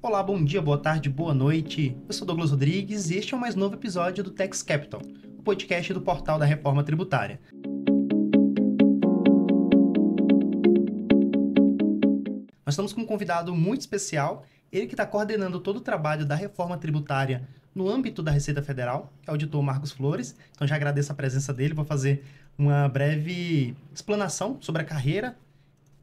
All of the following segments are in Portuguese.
Olá, bom dia, boa tarde, boa noite. Eu sou Douglas Rodrigues e este é o mais novo episódio do Tax Capital, o podcast do portal da Reforma Tributária. Nós estamos com um convidado muito especial, ele que está coordenando todo o trabalho da reforma tributária no âmbito da Receita Federal, que é o auditor Marcos Flores. Então já agradeço a presença dele, vou fazer uma breve explanação sobre a carreira.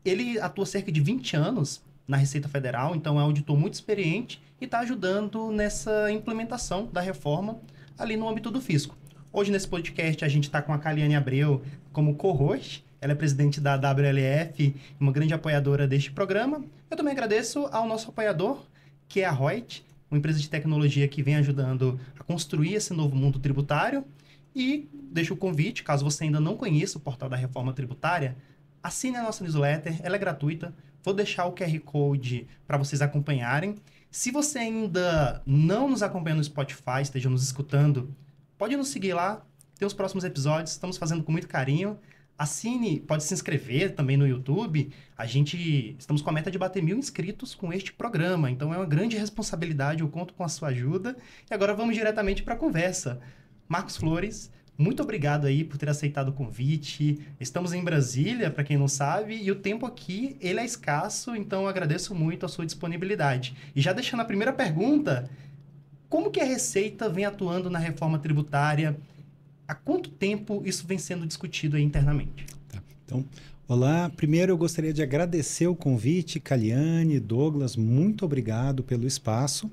Ele atua cerca de 20 anos na Receita Federal, então é um auditor muito experiente e está ajudando nessa implementação da reforma ali no âmbito do fisco. Hoje, nesse podcast, a gente está com a Kaliane Abreu como co-host. Ela é presidente da WLF, uma grande apoiadora deste programa. Eu também agradeço ao nosso apoiador, que é a Reut, uma empresa de tecnologia que vem ajudando a construir esse novo mundo tributário. E deixo o convite, caso você ainda não conheça o portal da Reforma Tributária, assine a nossa newsletter, ela é gratuita. Vou deixar o QR Code para vocês acompanharem. Se você ainda não nos acompanha no Spotify, esteja nos escutando, pode nos seguir lá. Tem os próximos episódios, estamos fazendo com muito carinho. Assine, pode se inscrever também no YouTube. Estamos com a meta de bater 1.000 inscritos com este programa, então é uma grande responsabilidade, eu conto com a sua ajuda. E agora vamos diretamente para a conversa. Marcos Flores, muito obrigado aí por ter aceitado o convite. Estamos em Brasília, para quem não sabe, e o tempo aqui, ele é escasso, então eu agradeço muito a sua disponibilidade. E já deixando a primeira pergunta, como que a Receita vem atuando na reforma tributária? Há quanto tempo isso vem sendo discutido aí internamente? Tá. Então, olá. Primeiro eu gostaria de agradecer o convite, Kaliane, Douglas, muito obrigado pelo espaço.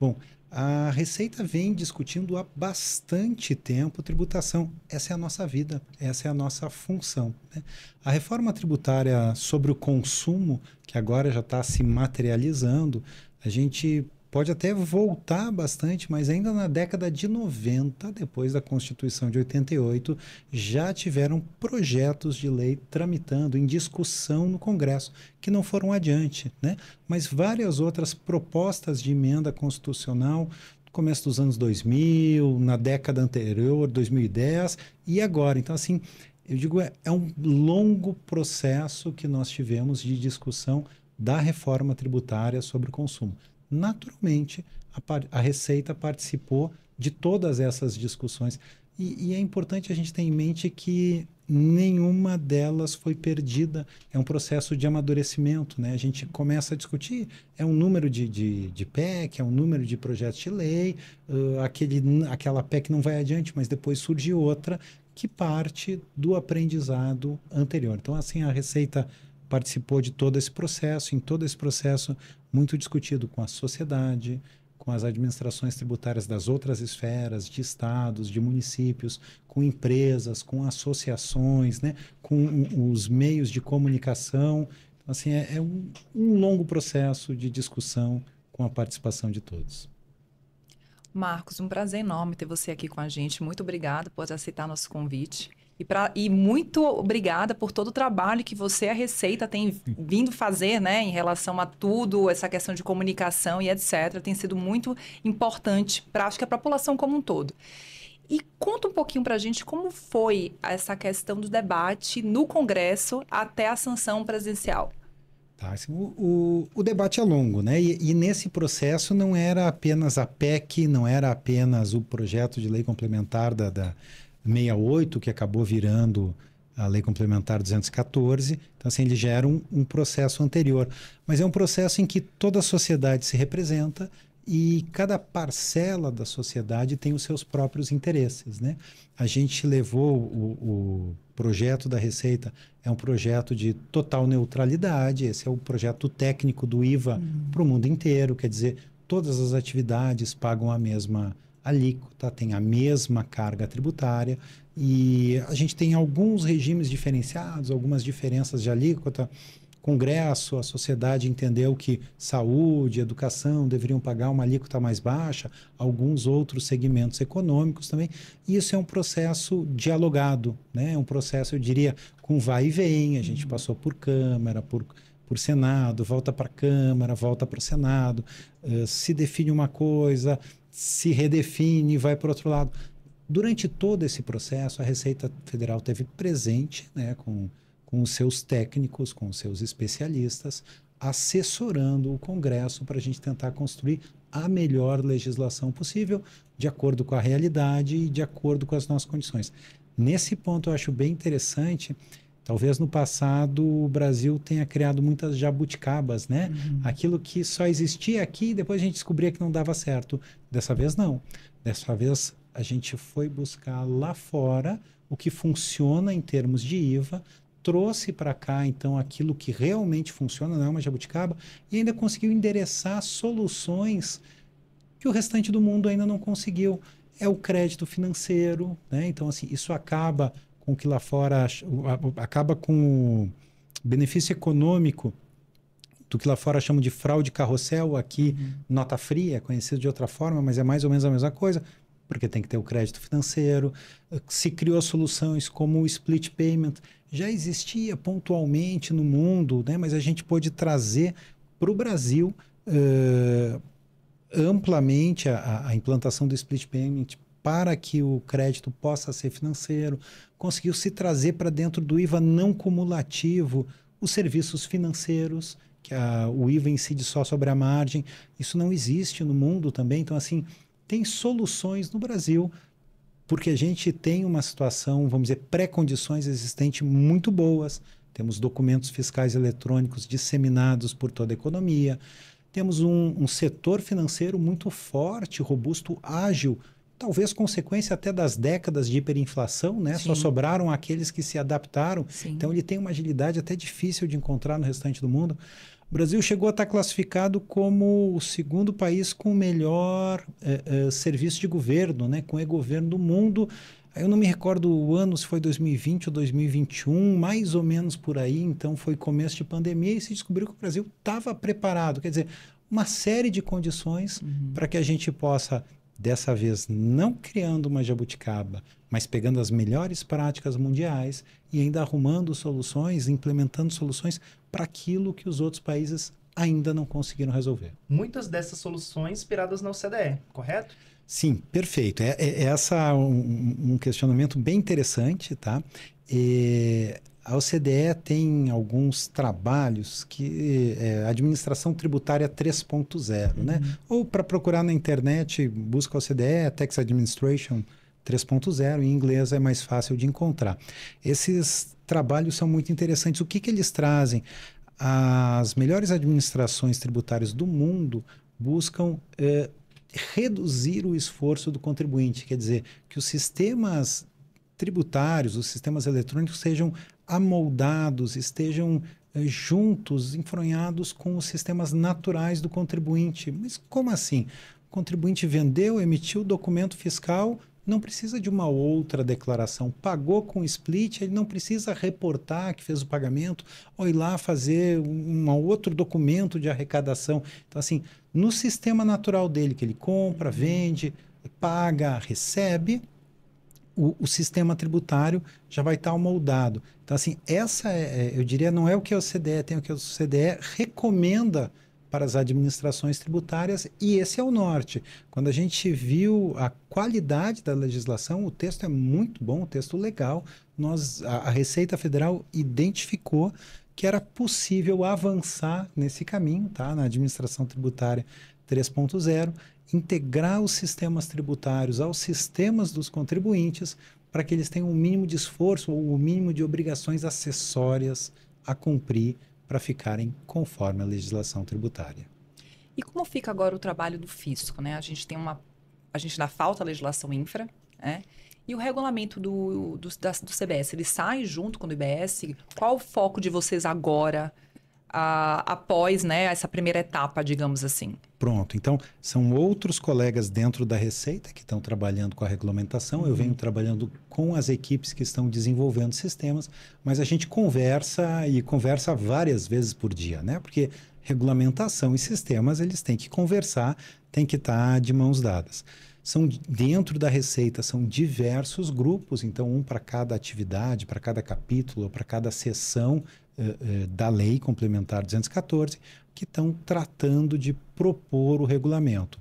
Bom, a Receita vem discutindo há bastante tempo tributação. Essa é a nossa vida, essa é a nossa função, né? A reforma tributária sobre o consumo, que agora já está se materializando, a gente pode até voltar bastante, mas ainda na década de 90, depois da Constituição de 88, já tiveram projetos de lei tramitando, em discussão no Congresso, que não foram adiante, né? Mas várias outras propostas de emenda constitucional, no começo dos anos 2000, na década anterior, 2010 e agora. Então, assim, eu digo, é um longo processo que nós tivemos de discussão da reforma tributária sobre o consumo. Naturalmente, a Receita participou de todas essas discussões e é importante a gente ter em mente que nenhuma delas foi perdida. É um processo de amadurecimento, né? A gente começa a discutir, é um número de PEC, é um número de projetos de lei, aquela PEC não vai adiante, mas depois surge outra que parte do aprendizado anterior. Então, assim, a Receita participou de todo esse processo, em todo esse processo muito discutido com a sociedade, com as administrações tributárias das outras esferas, de estados, de municípios, com empresas, com associações, né, com os meios de comunicação. Então, assim, é um longo processo de discussão com a participação de todos. Marcos, um prazer enorme ter você aqui com a gente. Muito obrigada por aceitar nosso convite. E muito obrigada por todo o trabalho que você e a Receita tem vindo fazer, né, em relação a tudo, essa questão de comunicação e etc. Tem sido muito importante para, acho que, a população como um todo. E conta um pouquinho para a gente como foi essa questão do debate no Congresso até a sanção presidencial. Tá, assim, o debate é longo, né? E nesse processo não era apenas a PEC, não era apenas o projeto de lei complementar da 68, que acabou virando a Lei Complementar 214. Então, assim, ele já era um processo anterior. Mas é um processo em que toda a sociedade se representa e cada parcela da sociedade tem os seus próprios interesses, né? A gente levou o projeto da Receita, é um projeto de total neutralidade, esse é o projeto técnico do IVA para o mundo inteiro, quer dizer, todas as atividades pagam a mesma alíquota, tem a mesma carga tributária e a gente tem alguns regimes diferenciados, algumas diferenças de alíquota. Congresso, a sociedade entendeu que saúde, educação deveriam pagar uma alíquota mais baixa, alguns outros segmentos econômicos também. E isso é um processo dialogado, né? É um processo, eu diria, com vai e vem. A gente passou por Câmara, por Senado, volta para a Câmara, volta para o Senado, se define uma coisa, se redefine, vai para o outro lado. Durante todo esse processo, a Receita Federal teve presente, né, com os seus técnicos, com os seus especialistas, assessorando o Congresso para a gente tentar construir a melhor legislação possível, de acordo com a realidade e de acordo com as nossas condições. Nesse ponto eu acho bem interessante. Talvez no passado o Brasil tenha criado muitas jabuticabas, né? Aquilo que só existia aqui e depois a gente descobria que não dava certo. Dessa vez não. Dessa vez a gente foi buscar lá fora o que funciona em termos de IVA, trouxe para cá então aquilo que realmente funciona, não é uma jabuticaba, e ainda conseguiu endereçar soluções que o restante do mundo ainda não conseguiu. É o crédito financeiro, né? Então assim, isso acaba com que lá fora acaba com o benefício econômico do que lá fora chamam de fraude carrossel, aqui nota fria, conhecido de outra forma, mas é mais ou menos a mesma coisa, porque tem que ter o crédito financeiro. Se criou soluções como o split payment, já existia pontualmente no mundo, né? Mas a gente pôde trazer para o Brasil amplamente a implantação do split payment para que o crédito possa ser financeiro, conseguiu se trazer para dentro do IVA não cumulativo os serviços financeiros, que o IVA incide só sobre a margem. Isso não existe no mundo também. Então, assim, tem soluções no Brasil, porque a gente tem uma situação, vamos dizer, pré-condições existentes muito boas. Temos documentos fiscais eletrônicos disseminados por toda a economia. Temos um setor financeiro muito forte, robusto, ágil, talvez consequência até das décadas de hiperinflação, né? Só sobraram aqueles que se adaptaram. Sim. Então, ele tem uma agilidade até difícil de encontrar no restante do mundo. O Brasil chegou a estar classificado como o segundo país com o melhor serviço de governo, né? Com e-governo do mundo. Eu não me recordo o ano, se foi 2020 ou 2021, mais ou menos por aí. Então, foi começo de pandemia e se descobriu que o Brasil estava preparado. Quer dizer, uma série de condições para que a gente possa, dessa vez, não criando uma jabuticaba, mas pegando as melhores práticas mundiais e ainda arrumando soluções, implementando soluções para aquilo que os outros países ainda não conseguiram resolver. Muitas dessas soluções inspiradas na OCDE, correto? Sim, perfeito. Essa um questionamento bem interessante, tá? A OCDE tem alguns trabalhos que a Administração Tributária 3.0, né? Ou para procurar na internet, busca a OCDE, Tax Administration 3.0, em inglês é mais fácil de encontrar. Esses trabalhos são muito interessantes. O que eles trazem? As melhores administrações tributárias do mundo buscam reduzir o esforço do contribuinte, quer dizer, que os sistemas tributários, os sistemas eletrônicos sejam amoldados, estejam juntos, enfronhados com os sistemas naturais do contribuinte. Mas como assim? O contribuinte vendeu, emitiu o documento fiscal, não precisa de uma outra declaração. Pagou com split, ele não precisa reportar que fez o pagamento ou ir lá fazer um outro documento de arrecadação. Então, assim, no sistema natural dele, que ele compra, vende, paga, recebe, o sistema tributário já vai estar moldado. Então, assim, essa eu diria, não é o que a OCDE tem, o que a OCDE recomenda para as administrações tributárias, e esse é o norte. Quando a gente viu a qualidade da legislação, o texto é muito bom, o texto legal, a Receita Federal identificou que era possível avançar nesse caminho, tá? Na administração tributária 3.0, integrar os sistemas tributários aos sistemas dos contribuintes para que eles tenham um mínimo de esforço ou o mínimo de obrigações acessórias a cumprir para ficarem conforme a legislação tributária. E como fica agora o trabalho do fisco, né? A gente ainda falta a legislação infra, né? E o regulamento do CBS, ele sai junto com o IBS? Qual o foco de vocês agora, após, né, essa primeira etapa, digamos assim? Pronto. Então, são outros colegas dentro da Receita que estão trabalhando com a regulamentação. Eu venho trabalhando com as equipes que estão desenvolvendo sistemas, mas a gente conversa várias vezes por dia, né? Porque regulamentação e sistemas, eles têm que conversar, têm que estar de mãos dadas. Dentro da Receita, são diversos grupos, então um para cada atividade, para cada capítulo, para cada seção da Lei Complementar 214, que estão tratando de propor o regulamento.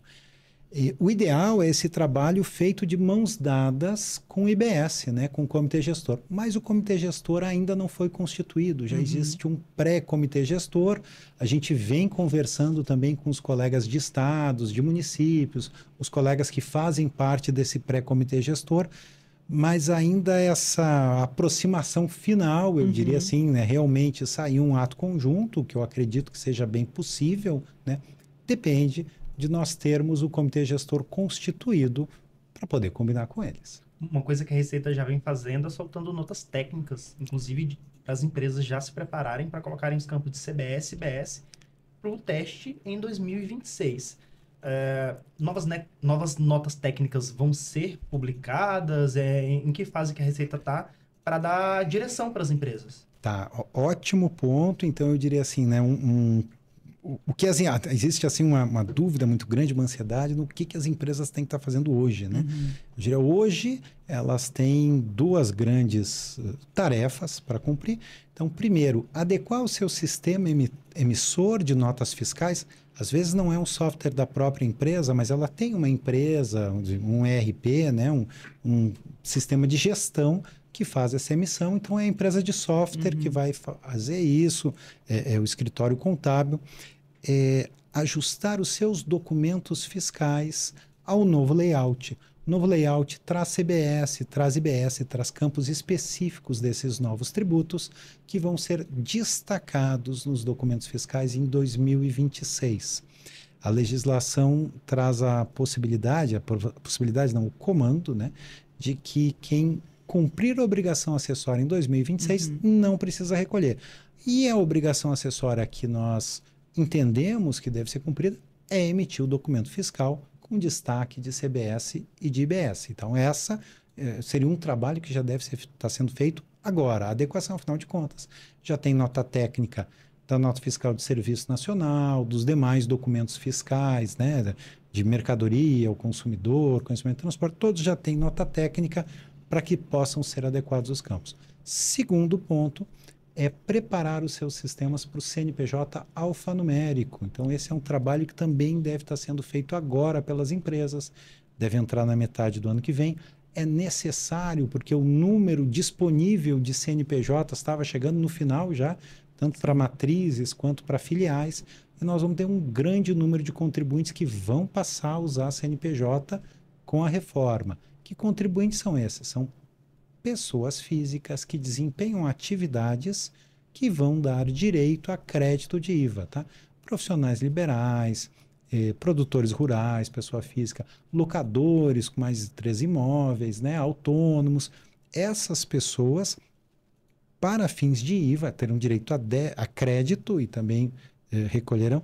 E o ideal é esse trabalho feito de mãos dadas com o IBS, né, com o comitê gestor. Mas o comitê gestor ainda não foi constituído, já existe um pré-comitê gestor. A gente vem conversando também com os colegas de estados, de municípios, os colegas que fazem parte desse pré-comitê gestor, mas ainda essa aproximação final, eu diria assim, né, realmente sair um ato conjunto, que eu acredito que seja bem possível, né, depende de nós termos o comitê gestor constituído para poder combinar com eles. Uma coisa que a Receita já vem fazendo é soltando notas técnicas, inclusive para as empresas já se prepararem para colocarem os campos de CBS e IBS para o teste em 2026. Novas notas técnicas vão ser publicadas? Em que fase que a Receita está para dar direção para as empresas? Tá, ótimo ponto. Então eu diria assim, né, o que assim, existe assim uma dúvida muito grande, uma ansiedade no que as empresas têm que estar fazendo hoje, né? Eu diria, hoje elas têm duas grandes tarefas para cumprir. Então, primeiro, adequar o seu sistema emissor de notas fiscais. Às vezes não é um software da própria empresa, mas ela tem uma empresa, um ERP, né? um sistema de gestão que faz essa emissão. Então, é a empresa de software que vai fazer isso, é o escritório contábil. Ajustar os seus documentos fiscais ao novo layout. O novo layout traz CBS, traz IBS, traz campos específicos desses novos tributos que vão ser destacados nos documentos fiscais em 2026. A legislação traz a possibilidade não, o comando, né, de que quem cumprir a obrigação acessória em 2026 não precisa recolher. E a obrigação acessória que nós entendemos que deve ser cumprida é emitir o documento fiscal com destaque de CBS e de IBS. Então, essa seria um trabalho que já deve estar sendo feito agora. A adequação, afinal de contas, já tem nota técnica da nota fiscal de serviço nacional, dos demais documentos fiscais, né, de mercadoria, o consumidor, conhecimento de transporte, todos já têm nota técnica para que possam ser adequados os campos. Segundo ponto, é preparar os seus sistemas para o CNPJ alfanumérico. Então, esse é um trabalho que também deve estar sendo feito agora pelas empresas, deve entrar na metade do ano que vem. É necessário, porque o número disponível de CNPJ estava chegando no final já, tanto para matrizes quanto para filiais, e nós vamos ter um grande número de contribuintes que vão passar a usar CNPJ com a reforma. Que contribuintes são esses? São pessoas físicas que desempenham atividades que vão dar direito a crédito de IVA, tá? Profissionais liberais, produtores rurais, pessoa física, locadores com mais de 3 imóveis, né? Autônomos. Essas pessoas, para fins de IVA, terão direito a crédito e também recolherão.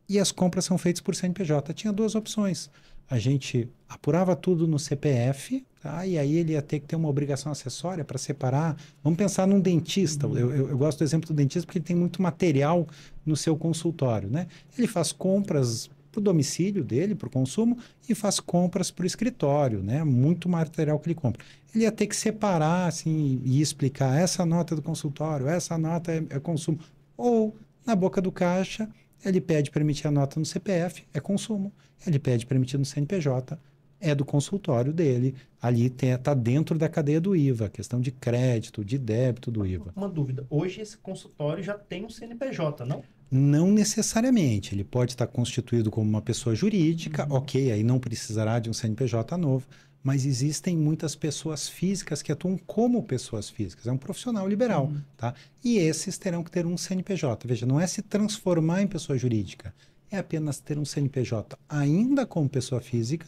E as compras são feitas por CNPJ. Tinha duas opções. A gente apurava tudo no CPF, tá? E aí ele ia ter que ter uma obrigação acessória para separar. Vamos pensar num dentista. Eu gosto do exemplo do dentista porque ele tem muito material no seu consultório, né? Ele faz compras para o domicílio dele, para o consumo, e faz compras para o escritório, né? Muito material que ele compra. Ele ia ter que separar assim, e explicar essa nota é do consultório, essa nota é consumo. Ou, na boca do caixa, ele pede para emitir a nota no CPF, é consumo. Ele pede para emitir no CNPJ, é do consultório dele. Ali está dentro da cadeia do IVA, questão de crédito, de débito do IVA. Uma dúvida, hoje esse consultório já tem um CNPJ, não? Não necessariamente. Ele pode estar constituído como uma pessoa jurídica, ok, aí não precisará de um CNPJ novo, mas existem muitas pessoas físicas que atuam como pessoas físicas. É um profissional liberal, tá? E esses terão que ter um CNPJ. Veja, não é se transformar em pessoa jurídica, é apenas ter um CNPJ ainda como pessoa física,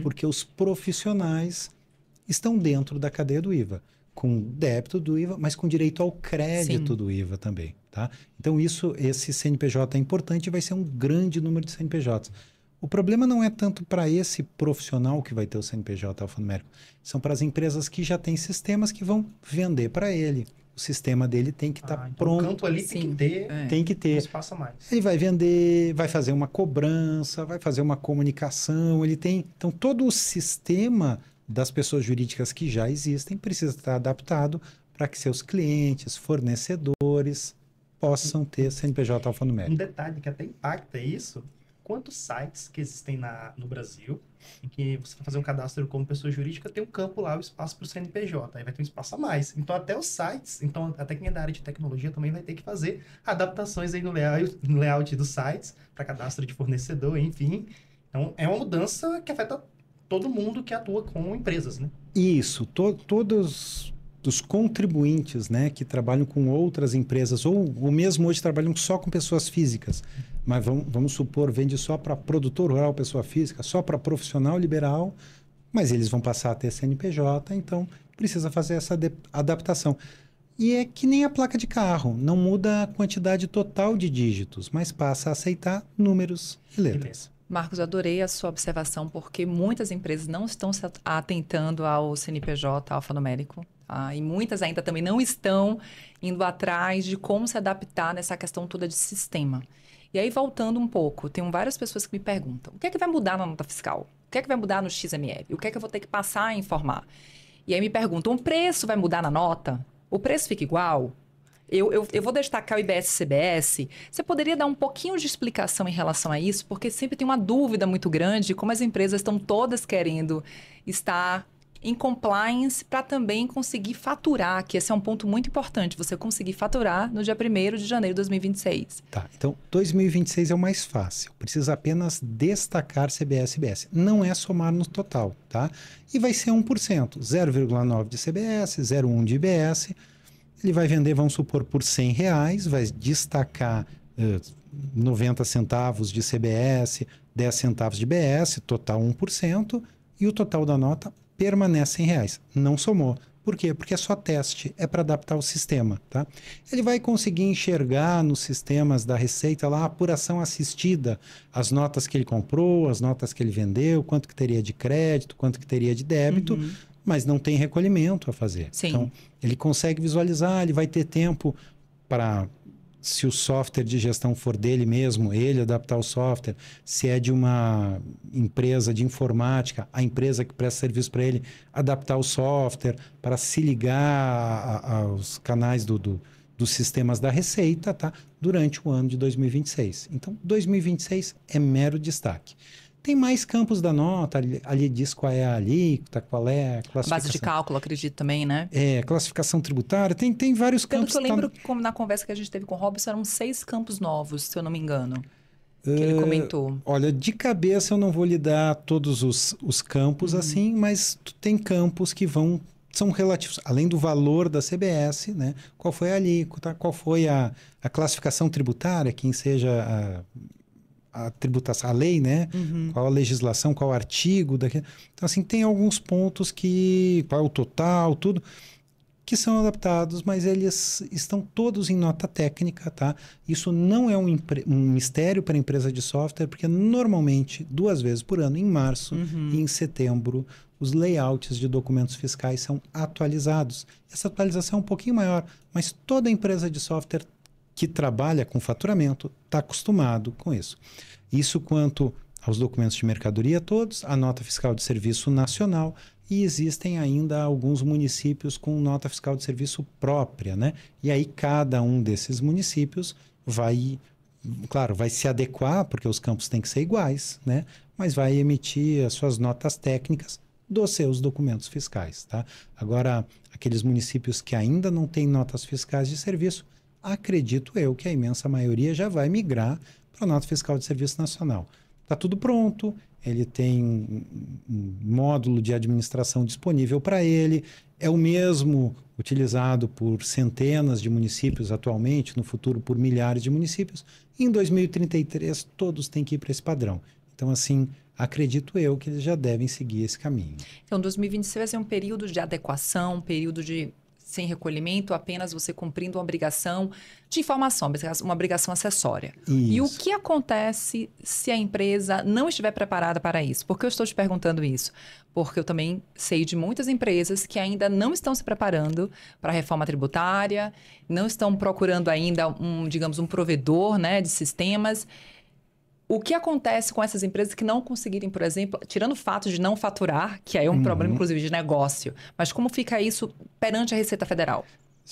porque os profissionais estão dentro da cadeia do IVA, com débito do IVA, mas com direito ao crédito do IVA também, tá? Então esse CNPJ é importante e vai ser um grande número de CNPJs. O problema não é tanto para esse profissional que vai ter o CNPJ alfanumérico, são para as empresas que já têm sistemas que vão vender para ele. O sistema dele tem que estar então pronto. O campo ali tem que ter. Tem que ter. Não se passa mais. Ele vai vender, vai fazer uma cobrança, vai fazer uma comunicação. Ele tem. Então, todo o sistema das pessoas jurídicas que já existem precisa estar adaptado para que seus clientes, fornecedores, possam ter CNPJ alfanumérico. Um detalhe que até impacta isso, quantos sites que existem no Brasil, em que você vai fazer um cadastro como pessoa jurídica, tem um campo lá, o espaço para o CNPJ, aí vai ter um espaço a mais. Então, até os sites, então, até quem é da área de tecnologia também vai ter que fazer adaptações aí no layout dos sites, para cadastro de fornecedor, enfim. Então, é uma mudança que afeta todo mundo que atua com empresas, né? Isso, todos os contribuintes, né, que trabalham com outras empresas, ou mesmo hoje trabalham só com pessoas físicas, mas vamos supor, vende só para produtor rural, pessoa física, só para profissional liberal, mas eles vão passar a ter CNPJ, então precisa fazer essa adaptação. E é que nem a placa de carro, não muda a quantidade total de dígitos, mas passa a aceitar números e letras. Marcos, eu adorei a sua observação, porque muitas empresas não estão se atentando ao CNPJ alfanumérico, tá? E muitas ainda também não estão indo atrás de como se adaptar nessa questão toda de sistema. E aí, voltando um pouco, tem várias pessoas que me perguntam, o que é que vai mudar na nota fiscal? O que é que vai mudar no XML? O que é que eu vou ter que passar a informar? E aí me perguntam, o preço vai mudar na nota? O preço fica igual? Eu vou destacar o IBS e CBS. Você poderia dar um pouquinho de explicação em relação a isso? Porque sempre tem uma dúvida muito grande, como as empresas estão todas querendo estar em compliance para também conseguir faturar, que esse é um ponto muito importante, você conseguir faturar no dia 1º de janeiro de 2026. Tá, então 2026 é o mais fácil. Precisa apenas destacar CBS e IBS. Não é somar no total, tá? E vai ser 1%, 0,9 de CBS, 0,1 de IBS. Ele vai vender, vamos supor, por R$100, vai destacar 90 centavos de CBS, 10 centavos de IBS, total 1%, e o total da nota permanece em R$100. Não somou. Por quê? Porque é só teste, é para adaptar o sistema, tá? Ele vai conseguir enxergar nos sistemas da Receita lá a apuração assistida, as notas que ele comprou, as notas que ele vendeu, quanto que teria de crédito, quanto que teria de débito, mas não tem recolhimento a fazer. Sim. Então, ele consegue visualizar, ele vai ter tempo para, se o software de gestão for dele mesmo, ele adaptar o software. Se é de uma empresa de informática, a empresa que presta serviço para ele, adaptar o software para se ligar aos canais dos sistemas da Receita, tá? Durante o ano de 2026. Então, 2026 é mero destaque. Tem mais campos da nota, ali diz qual é a alíquota, qual é a classificação. Base de cálculo, acredito também, né? É, classificação tributária, tem vários campos. Pelo que eu lembro, como na conversa que a gente teve com o Robson, eram 6 campos novos, se eu não me engano, que ele comentou. Olha, de cabeça eu não vou lhe dar todos os campos assim, mas tem campos que são relativos, além do valor da CBS, né? Qual foi a alíquota, qual foi a classificação tributária, quem seja a tributação, a lei, né? Qual a legislação, qual o artigo daquele. Então, assim, tem alguns pontos qual é o total, tudo, que são adaptados, mas eles estão todos em nota técnica, tá? Isso não é um mistério para a empresa de software, porque normalmente, 2 vezes por ano, em março e em setembro, os layouts de documentos fiscais são atualizados. Essa atualização é um pouquinho maior, mas toda empresa de software que trabalha com faturamento está acostumado com isso. Isso quanto aos documentos de mercadoria todos, a nota fiscal de serviço nacional, e existem ainda alguns municípios com nota fiscal de serviço própria, né? E aí cada um desses municípios vai se adequar, porque os campos têm que ser iguais, né? Mas vai emitir as suas notas técnicas dos seus documentos fiscais, tá? Agora, aqueles municípios que ainda não têm notas fiscais de serviço, acredito eu que a imensa maioria já vai migrar para a nota fiscal de serviço nacional. Está tudo pronto, ele tem um módulo de administração disponível para ele, é o mesmo utilizado por centenas de municípios atualmente, no futuro por milhares de municípios. Em 2033, todos têm que ir para esse padrão. Então, assim, acredito eu que eles já devem seguir esse caminho. Então, 2026 vai ser um período de adequação, um período de sem recolhimento, apenas você cumprindo uma obrigação de informação, uma obrigação acessória. Isso. E o que acontece se a empresa não estiver preparada para isso? Por que eu estou te perguntando isso? Porque eu também sei de muitas empresas que ainda não estão se preparando para a reforma tributária, não estão procurando ainda um provedor, né, de sistemas. O que acontece com essas empresas que não conseguirem, por exemplo, tirando o fato de não faturar, que aí é um problema, inclusive, de negócio, mas como fica isso perante a Receita Federal?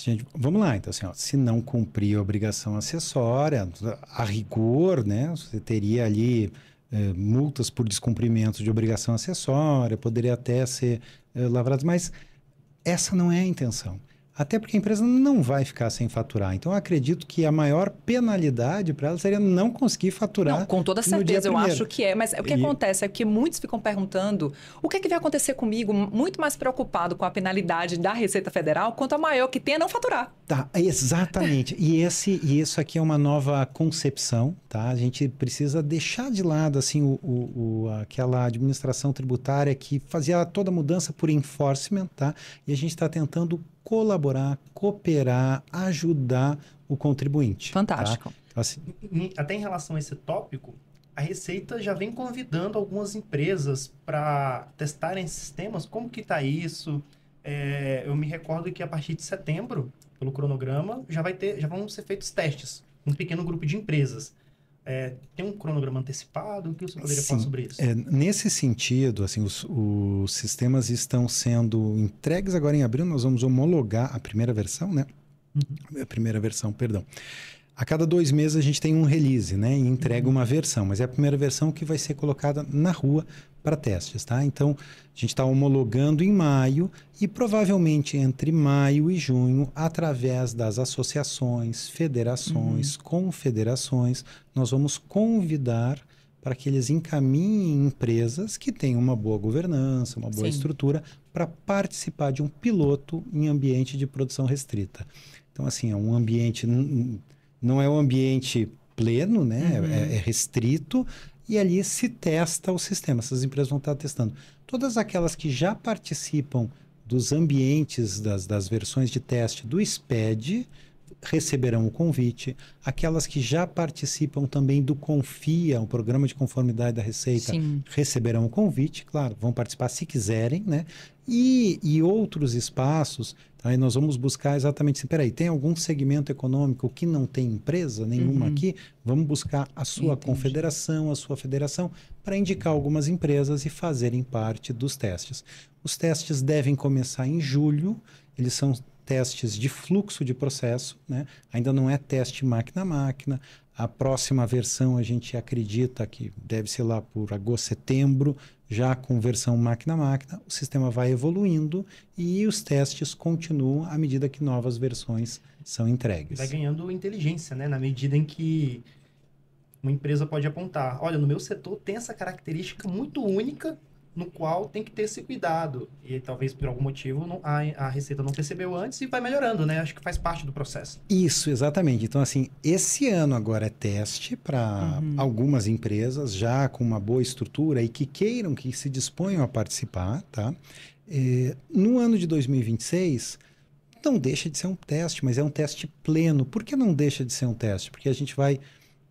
Gente, vamos lá, então, assim, ó, se não cumprir a obrigação acessória, a rigor, né, você teria ali multas por descumprimento de obrigação acessória, poderia até ser lavradas, mas essa não é a intenção. Até porque a empresa não vai ficar sem faturar. Então, eu acredito que a maior penalidade para ela seria não conseguir faturar. Não, com toda no dia certeza, eu primeiro. acho que é. Mas o que acontece é que muitos ficam perguntando o que é que vai acontecer comigo, muito mais preocupado com a penalidade da Receita Federal, quanto a maior que tem é não faturar. Tá, exatamente. E isso aqui é uma nova concepção, tá? A gente precisa deixar de lado, assim, aquela administração tributária que fazia toda a mudança por enforcement, tá? E a gente está tentando colaborar, cooperar, ajudar o contribuinte. Fantástico. Tá? Então, assim, Até em relação a esse tópico, a Receita já vem convidando algumas empresas para testarem sistemas. Como que está isso? Eu me recordo que a partir de setembro, pelo cronograma, já vão ser feitos testes. Um pequeno grupo de empresas. Tem um cronograma antecipado? O que você poderia falar sobre isso? Nesse sentido, assim, os sistemas estão sendo entregues agora em abril. Nós vamos homologar a primeira versão, né? A primeira versão, perdão. A cada 2 meses a gente tem um release, né? E entrega uma versão, mas é a primeira versão que vai ser colocada na rua para testes, tá? Então, a gente está homologando em maio e provavelmente entre maio e junho, através das associações, federações, confederações, nós vamos convidar para que eles encaminhem empresas que tenham uma boa governança, uma boa estrutura, para participar de um piloto em ambiente de produção restrita. Então, assim, é um ambiente... Não é um ambiente pleno, né? É restrito e ali se testa o sistema. Essas empresas vão estar testando. Todas aquelas que já participam dos ambientes das versões de teste do SPED receberão o convite. Aquelas que já participam também do CONFIA, o Programa de Conformidade da Receita, receberão o convite. Claro, vão participar se quiserem, né? E outros espaços, aí nós vamos buscar exatamente assim, peraí, tem algum segmento econômico que não tem empresa nenhuma aqui? Vamos buscar a sua confederação, a sua federação, para indicar algumas empresas e fazerem parte dos testes. Os testes devem começar em julho, eles são testes de fluxo de processo, né? Ainda não é teste máquina a máquina. A próxima versão a gente acredita que deve ser lá por agosto, setembro, já com versão máquina a máquina. O sistema vai evoluindo e os testes continuam à medida que novas versões são entregues. Vai ganhando inteligência, né? Na medida em que uma empresa pode apontar, olha, no meu setor tem essa característica muito única, no qual tem que ter esse cuidado. E talvez por algum motivo a Receita não percebeu antes e vai melhorando, né? Acho que faz parte do processo. Isso, exatamente. Então, assim, esse ano agora é teste para algumas empresas já com uma boa estrutura e que queiram, que se disponham a participar, tá? No ano de 2026, não deixa de ser um teste, mas é um teste pleno. Por que não deixa de ser um teste? Porque a gente vai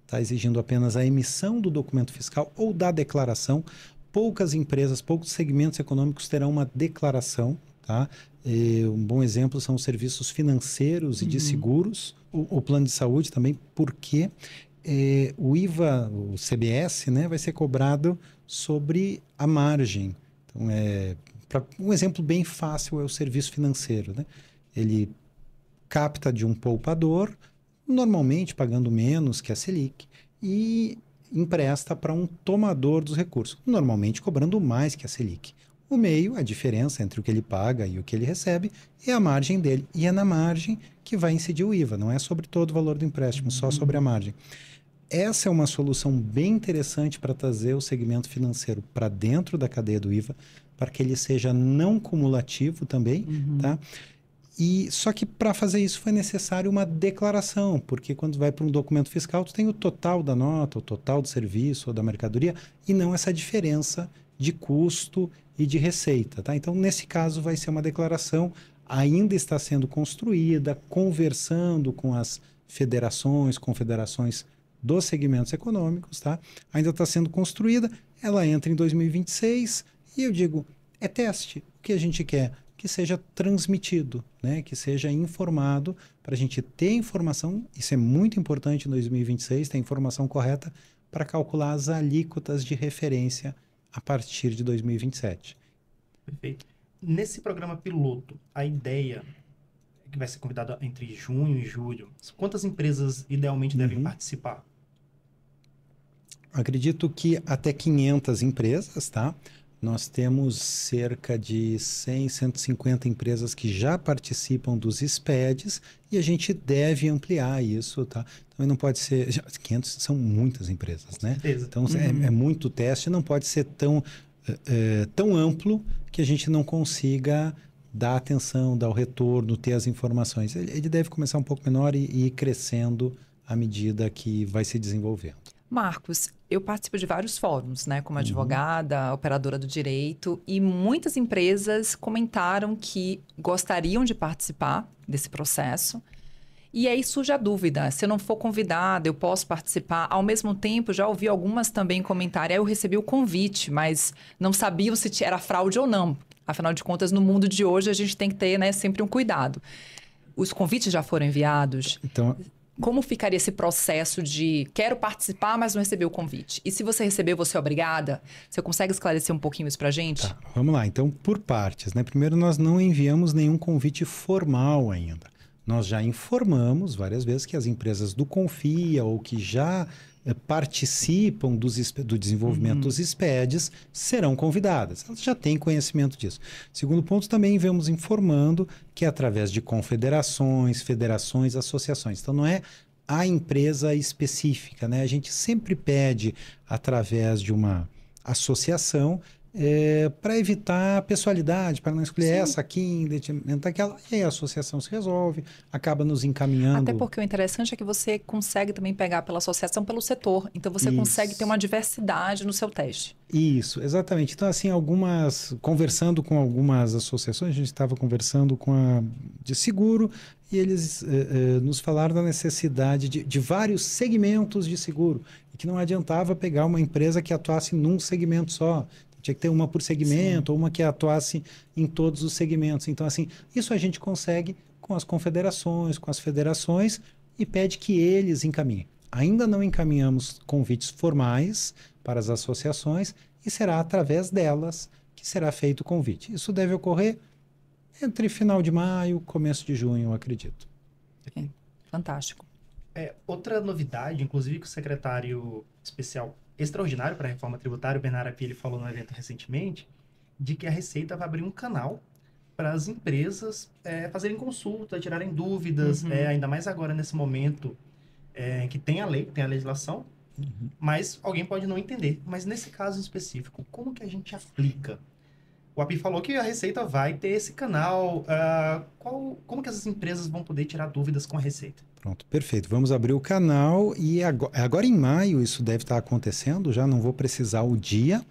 estar exigindo apenas a emissão do documento fiscal ou da declaração. Poucas empresas, poucos segmentos econômicos terão uma declaração, tá? Um bom exemplo são os serviços financeiros e de seguros, o plano de saúde também, porque o IVA, o CBS, né, vai ser cobrado sobre a margem. Então, um exemplo bem fácil é o serviço financeiro, né? Ele capta de um poupador, normalmente pagando menos que a Selic, e empresta para um tomador dos recursos, normalmente cobrando mais que a Selic. O meio, a diferença entre o que ele paga e o que ele recebe, é a margem dele. E é na margem que vai incidir o IVA, não é sobre todo o valor do empréstimo, só sobre a margem. Essa é uma solução bem interessante para trazer o segmento financeiro para dentro da cadeia do IVA, para que ele seja não cumulativo também, tá? E só que para fazer isso foi necessário uma declaração, porque quando vai para um documento fiscal, tu tem o total da nota, o total do serviço ou da mercadoria, e não essa diferença de custo e de receita, tá? Então, nesse caso, vai ser uma declaração, ainda está sendo construída, conversando com as federações, confederações dos segmentos econômicos, tá? Ainda está sendo construída, ela entra em 2026, e eu digo, é teste. O que a gente quer? Que seja transmitido, né? Que seja informado para a gente ter informação, isso é muito importante em 2026, ter a informação correta para calcular as alíquotas de referência a partir de 2027. Perfeito. Nesse programa piloto, a ideia que vai ser convidado entre junho e julho, quantas empresas idealmente devem participar? Acredito que até 500 empresas, tá? Nós temos cerca de 100, 150 empresas que já participam dos SPEDs e a gente deve ampliar isso, tá? Então não pode ser... 500 são muitas empresas, né? Certeza. Então é muito teste, não pode ser tão amplo que a gente não consiga dar atenção, dar o retorno, ter as informações. Ele deve começar um pouco menor e ir crescendo à medida que vai se desenvolvendo. Marcos, eu participo de vários fóruns, né, como advogada, operadora do direito, e muitas empresas comentaram que gostariam de participar desse processo. E aí surge a dúvida, se eu não for convidada, eu posso participar? Ao mesmo tempo, já ouvi algumas também comentarem, eu recebi o convite, mas não sabiam se era fraude ou não. Afinal de contas, no mundo de hoje, a gente tem que ter, né, sempre um cuidado. Os convites já foram enviados? Então... Como ficaria esse processo de quero participar, mas não recebi o convite? E se você recebeu, você é obrigada? Você consegue esclarecer um pouquinho isso pra gente? Tá, vamos lá. Então, por partes, né? Primeiro, nós não enviamos nenhum convite formal ainda. Nós já informamos várias vezes que as empresas do Confia ou que já participam do desenvolvimento dos SPEDs serão convidadas. Elas já têm conhecimento disso. Segundo ponto, também vemos informando que é através de confederações, federações, associações. Então, não é a empresa específica, né? A gente sempre pede através de uma associação para evitar a pessoalidade, para não escolher essa aqui em detrimento daquela. E aí a associação se resolve, acaba nos encaminhando. Até porque o interessante é que você consegue também pegar pela associação, pelo setor. Então, você consegue ter uma diversidade no seu teste. Isso, exatamente. Então, assim, conversando com algumas associações, a gente estava conversando com a de seguro e eles nos falaram da necessidade de vários segmentos de seguro e que não adiantava pegar uma empresa que atuasse num segmento só. Tinha que ter uma por segmento, ou uma que atuasse em todos os segmentos. Então, assim, isso a gente consegue com as confederações, com as federações e pede que eles encaminhem. Ainda não encaminhamos convites formais para as associações e será através delas que será feito o convite. Isso deve ocorrer entre final de maio, começo de junho, eu acredito. Fantástico. Outra novidade, inclusive que o secretário especial extraordinário para a reforma tributária, o Bernardo Api, ele falou no evento recentemente, de que a Receita vai abrir um canal para as empresas fazerem consulta, tirarem dúvidas, ainda mais agora nesse momento em que tem a lei, tem a legislação, mas alguém pode não entender. Mas nesse caso específico, como que a gente aplica? O Api falou que a Receita vai ter esse canal. Como que essas empresas vão poder tirar dúvidas com a Receita? Pronto, perfeito. Vamos abrir o canal e agora em maio isso deve estar acontecendo, já não vou precisar o dia,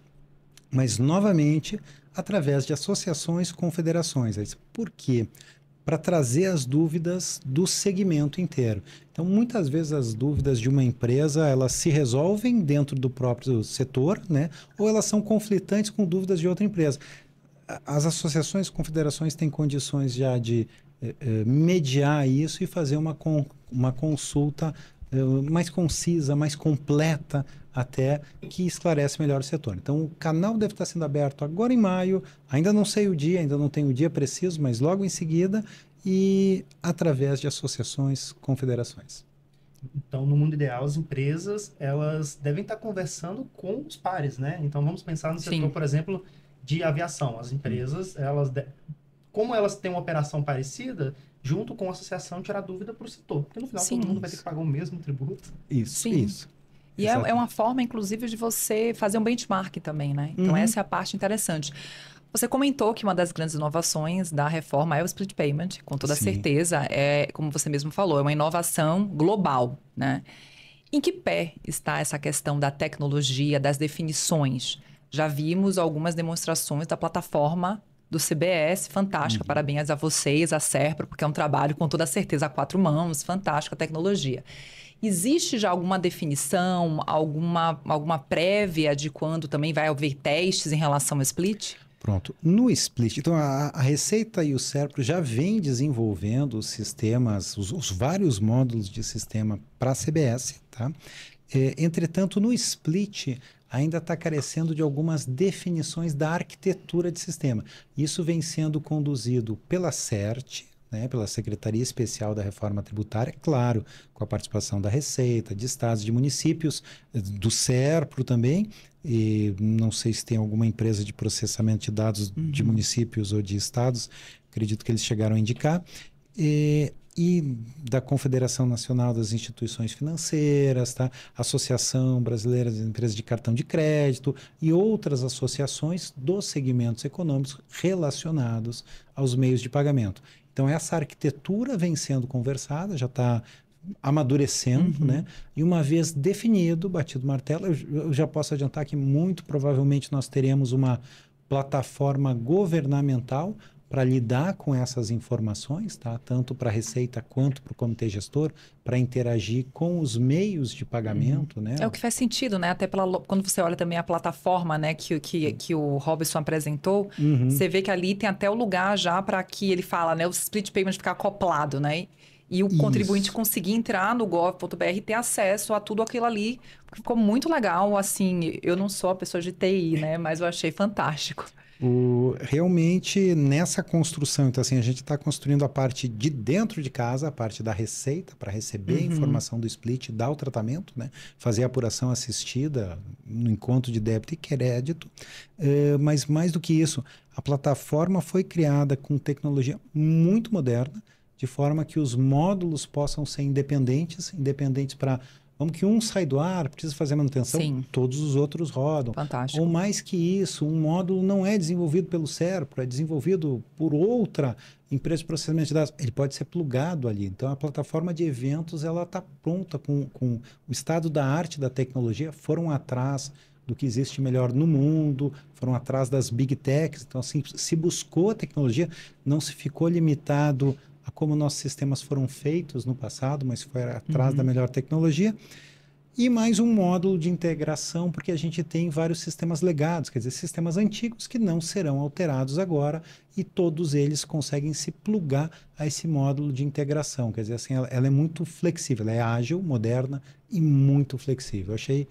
mas novamente através de associações, confederações. Por quê? Para trazer as dúvidas do segmento inteiro. Então, muitas vezes as dúvidas de uma empresa, elas se resolvem dentro do próprio setor, né? Ou elas são conflitantes com dúvidas de outra empresa. As associações, confederações têm condições já de mediar isso e fazer uma consulta mais concisa, mais completa, até que esclarece melhor o setor. Então, o canal deve estar sendo aberto agora em maio, ainda não sei o dia, ainda não tenho o dia preciso, mas logo em seguida, e através de associações, confederações. Então, no mundo ideal, as empresas, elas devem estar conversando com os pares, né? Então, vamos pensar no setor, por exemplo, de aviação. As empresas, como elas têm uma operação parecida, junto com a associação, tirar dúvida para o setor. Porque no final todo mundo vai ter que pagar o mesmo tributo. Isso. E é uma forma, inclusive, de você fazer um benchmark também, né? Então, essa é a parte interessante. Você comentou que uma das grandes inovações da reforma é o split payment, com toda certeza. Como você mesmo falou, é uma inovação global, né? Em que pé está essa questão da tecnologia, das definições? Já vimos algumas demonstrações da plataforma do CBS, fantástica, parabéns a vocês, a Serpro, porque é um trabalho com toda certeza a 4 mãos, fantástica tecnologia. Existe já alguma definição, alguma prévia de quando também vai haver testes em relação ao split? Pronto. No split, então a Receita e o Serpro já vem desenvolvendo os sistemas, os vários módulos de sistema para a CBS, tá? Entretanto, no split ainda está carecendo de algumas definições da arquitetura de sistema. Isso vem sendo conduzido pela CERT, né, pela Secretaria Especial da Reforma Tributária, claro, com a participação da Receita, de estados, de municípios, do SERPRO também, e não sei se tem alguma empresa de processamento de dados de municípios ou de estados, acredito que eles chegaram a indicar, e da Confederação Nacional das Instituições Financeiras, tá? Associação Brasileira de Empresas de Cartão de Crédito e outras associações dos segmentos econômicos relacionados aos meios de pagamento. Então, essa arquitetura vem sendo conversada, já está amadurecendo, né? E uma vez definido, batido o martelo, eu já posso adiantar que muito provavelmente nós teremos uma plataforma governamental para lidar com essas informações, tá? Tanto para a Receita quanto para o Comitê Gestor, para interagir com os meios de pagamento, né? É o que faz sentido, né? Até quando você olha também a plataforma, né, que o Robson apresentou, você vê que ali tem até o lugar já para que ele fala, né, o split payment ficar acoplado, né? E o contribuinte conseguir entrar no gov.br e ter acesso a tudo aquilo ali. Ficou muito legal, assim, eu não sou a pessoa de TI, né? Mas eu achei fantástico. Realmente, nessa construção, então assim, a gente está construindo a parte de dentro de casa, a parte da Receita, para receber a informação do split, dar o tratamento, né? Fazer a apuração assistida no encontro de débito e crédito. Mas mais do que isso, a plataforma foi criada com tecnologia muito moderna, de forma que os módulos possam ser independentes para... Vamos que um sai do ar, precisa fazer manutenção, Sim. Todos os outros rodam. Fantástico. Ou mais que isso, um módulo não é desenvolvido pelo SERPRO, é desenvolvido por outra empresa de processamento de dados. Ele pode ser plugado ali. Então, a plataforma de eventos ela está pronta com o estado da arte da tecnologia, foram atrás do que existe melhor no mundo, foram atrás das big techs. Então, assim, se buscou a tecnologia, não se ficou limitado a como nossos sistemas foram feitos no passado, mas foi atrás da melhor tecnologia. E mais um módulo de integração, porque a gente tem vários sistemas legados, quer dizer, sistemas antigos que não serão alterados agora, e todos eles conseguem se plugar a esse módulo de integração. Quer dizer, assim, ela é muito flexível, ela é ágil, moderna e muito flexível. Eu achei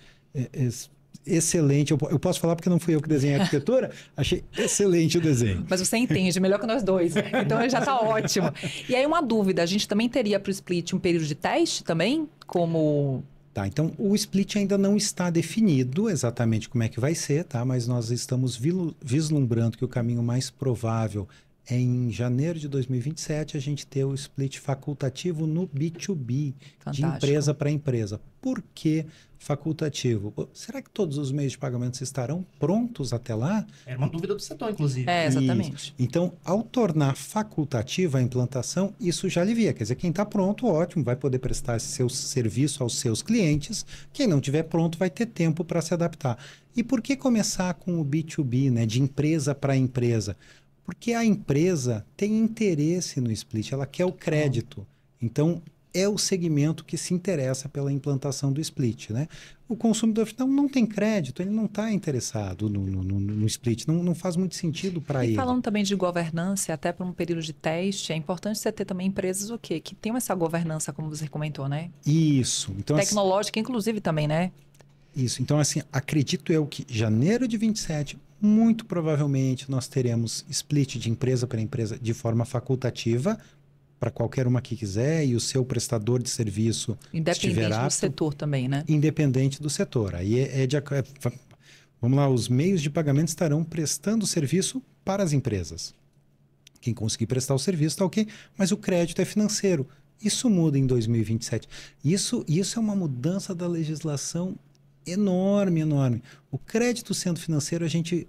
excelente. Eu posso falar porque não fui eu que desenhei a arquitetura, achei excelente o desenho. Mas você entende melhor que nós dois, então já está ótimo. E aí uma dúvida, a gente também teria para o split um período de teste também, como... Tá, então o split ainda não está definido exatamente como é que vai ser, tá? Mas nós estamos vislumbrando que o caminho mais provável é em janeiro de 2027 a gente ter o split facultativo no B2B, Fantástico. De empresa para empresa. Por que facultativo? Será que todos os meios de pagamento estarão prontos até lá? Era uma dúvida do setor, inclusive. Exatamente. Isso. Então, ao tornar facultativa a implantação, isso já alivia. Quer dizer, quem está pronto, ótimo, vai poder prestar esse seu serviço aos seus clientes. Quem não estiver pronto vai ter tempo para se adaptar. E por que começar com o B2B, né, de empresa para empresa? Porque a empresa tem interesse no split, ela quer o crédito. Então, é o segmento que se interessa pela implantação do split, né? O consumidor final não tem crédito, ele não está interessado no split, não faz muito sentido para ele. E falando também de governança, até para um período de teste, é importante você ter também empresas o quê? Que tenham essa governança, como você comentou, né? Isso. Então, tecnológica, inclusive, também, né? Isso. Então, assim, acredito eu que janeiro de 27, muito provavelmente nós teremos split de empresa para empresa de forma facultativa, para qualquer uma que quiser, e o seu prestador de serviço estiver apto, do setor também, né? Independente do setor. Aí vamos lá, os meios de pagamento estarão prestando serviço para as empresas. Quem conseguir prestar o serviço está ok, mas o crédito é financeiro. Isso muda em 2027. Isso é uma mudança da legislação enorme, enorme. O crédito sendo financeiro, a gente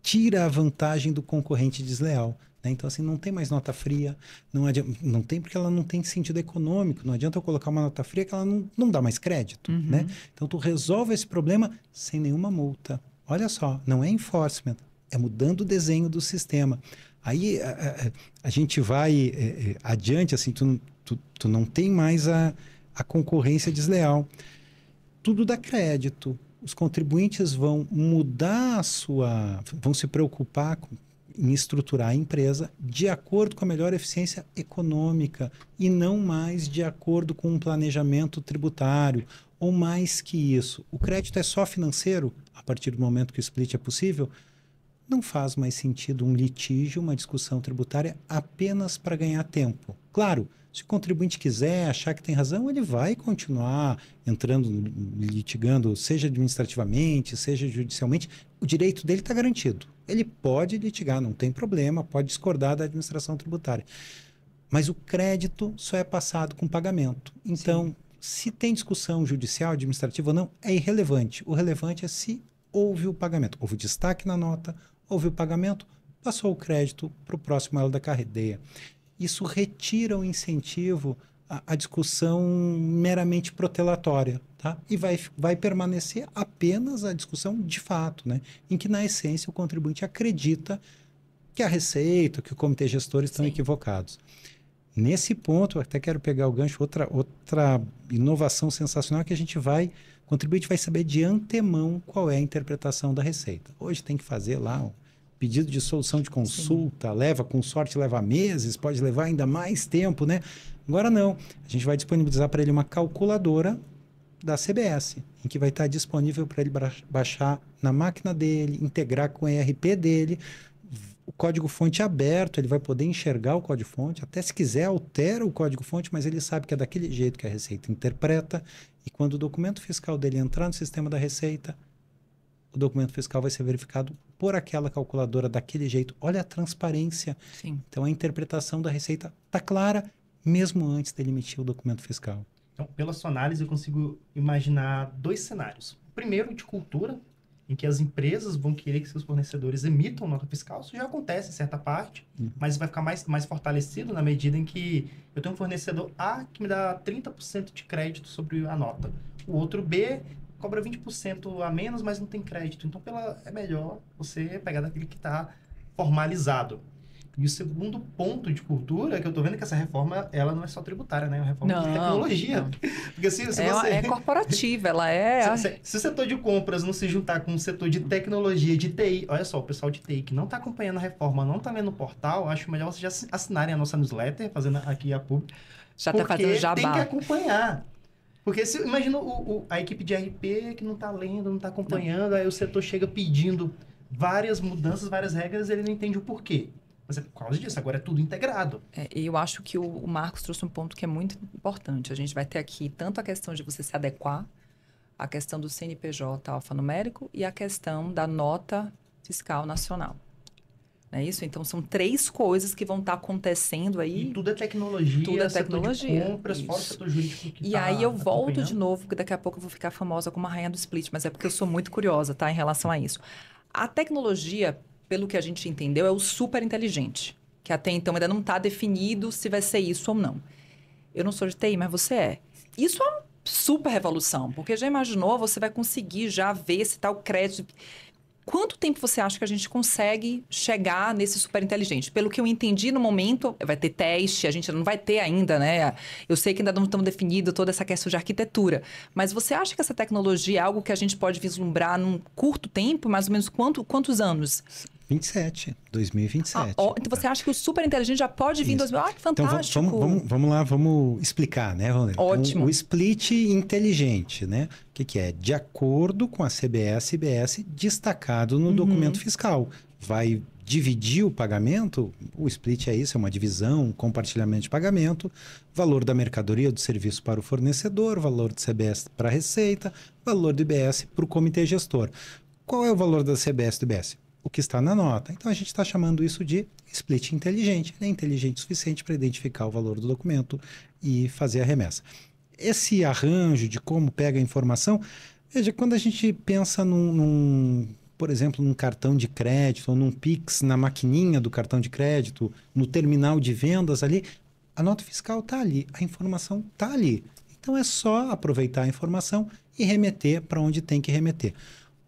tira a vantagem do concorrente desleal. Então, assim, não tem mais nota fria, não tem porque ela não tem sentido econômico, não adianta eu colocar uma nota fria que ela não dá mais crédito, né? Então, tu resolve esse problema sem nenhuma multa. Olha só, não é enforcement, é mudando o desenho do sistema. Aí a gente vai adiante, assim, tu não tem mais a concorrência desleal. Tudo dá crédito. Os contribuintes vão mudar vão se preocupar em estruturar a empresa de acordo com a melhor eficiência econômica e não mais de acordo com um planejamento tributário, ou mais que isso. O crédito é só financeiro a partir do momento que o split é possível? não faz mais sentido um litígio, uma discussão tributária apenas para ganhar tempo. Claro, se o contribuinte quiser achar que tem razão, ele vai continuar entrando, litigando, seja administrativamente, seja judicialmente. O direito dele está garantido. Ele pode litigar, não tem problema, pode discordar da administração tributária. Mas o crédito só é passado com pagamento. Então, se tem discussão judicial, administrativa ou não, é irrelevante. O relevante é se houve o pagamento. Houve o destaque na nota, houve o pagamento, passou o crédito para o próximo elo da cadeia. Isso retira o incentivo à discussão meramente protelatória, tá? E vai permanecer apenas a discussão de fato, né? Em que, na essência, o contribuinte acredita que a Receita, que o comitê gestor estão equivocados. Nesse ponto, eu até quero pegar o gancho, outra inovação sensacional é que o contribuinte vai saber de antemão qual é a interpretação da Receita. Hoje tem que fazer lá um pedido de solução de consulta, com sorte leva meses, pode levar ainda mais tempo, né? Agora não, a gente vai disponibilizar para ele uma calculadora da CBS, em que vai estar disponível para ele baixar na máquina dele, integrar com o ERP dele, o código-fonte aberto, ele vai poder enxergar o código-fonte, até se quiser altera o código-fonte, mas ele sabe que é daquele jeito que a Receita interpreta, e quando o documento fiscal dele entrar no sistema da Receita, o documento fiscal vai ser verificado por aquela calculadora daquele jeito. Olha a transparência. Sim. Então, a interpretação da Receita está clara, mesmo antes dele emitir o documento fiscal. Então, pela sua análise, eu consigo imaginar 2 cenários. O primeiro, de cultura, em que as empresas vão querer que seus fornecedores emitam nota fiscal. Isso já acontece em certa parte, mas vai ficar mais fortalecido na medida em que eu tenho um fornecedor A que me dá 30% de crédito sobre a nota. O outro B cobra 20% a menos, mas não tem crédito. Então, é melhor você pegar daquele que está formalizado. E o segundo ponto de cultura, que eu estou vendo que essa reforma, ela não é só tributária, né? É uma reforma de tecnologia. Não. Porque se você... É corporativa, ela é... Se o setor de compras não se juntar com o setor de tecnologia, de TI... Olha só, o pessoal de TI que não está acompanhando a reforma, não está lendo o portal, acho melhor vocês já assinarem a nossa newsletter, fazendo aqui a pub. Já está fazendo jabá. Tem que acompanhar. Porque imagina a equipe de RP que não está lendo, não está acompanhando, aí o setor chega pedindo várias mudanças, várias regras, ele não entende o porquê. Mas é por causa disso, agora é tudo integrado. Eu acho que o Marcos trouxe um ponto que é muito importante. A gente vai ter aqui tanto a questão de você se adequar, a questão do CNPJ alfanumérico e a questão da nota fiscal nacional. Não é isso? Então, são 3 coisas que vão estar acontecendo aí. E tudo é tecnologia, tudo é tecnologia. Setor de compras, fora o setor jurídico que E aí eu volto de novo, porque daqui a pouco eu vou ficar famosa como a rainha do split, mas é porque eu sou muito curiosa, tá, em relação a isso. A tecnologia, pelo que a gente entendeu, é o super inteligente, que até então ainda não está definido se vai ser isso ou não. Eu não sou de TI, mas você é. Isso é uma super revolução, porque já imaginou, você vai conseguir já ver se está o crédito... Quanto tempo você acha que a gente consegue chegar nesse super inteligente? Pelo que eu entendi no momento, vai ter teste, a gente não vai ter ainda, né? Eu sei que ainda não estamos definindo toda essa questão de arquitetura, mas você acha que essa tecnologia é algo que a gente pode vislumbrar num curto tempo, mais ou menos quantos anos? 2027. Então você acha que o super inteligente já pode vir em 2000? Ah, que fantástico! Então vamos lá, vamos explicar, né, Valéria? Ótimo. Então, o split inteligente, né? O que é? De acordo com a CBS e IBS destacado no documento fiscal. Vai dividir o pagamento, o split é isso, é uma divisão, um compartilhamento de pagamento, valor da mercadoria ou do serviço para o fornecedor, valor do CBS para a Receita, valor do IBS para o comitê gestor. Qual é o valor da CBS e do IBS? O que está na nota. Então, a gente está chamando isso de split inteligente. Ele é inteligente o suficiente para identificar o valor do documento e fazer a remessa. Esse arranjo de como pega a informação, veja, quando a gente pensa por exemplo, num cartão de crédito ou num Pix na maquininha do cartão de crédito, no terminal de vendas ali, a nota fiscal está ali, a informação está ali. Então, é só aproveitar a informação e remeter para onde tem que remeter.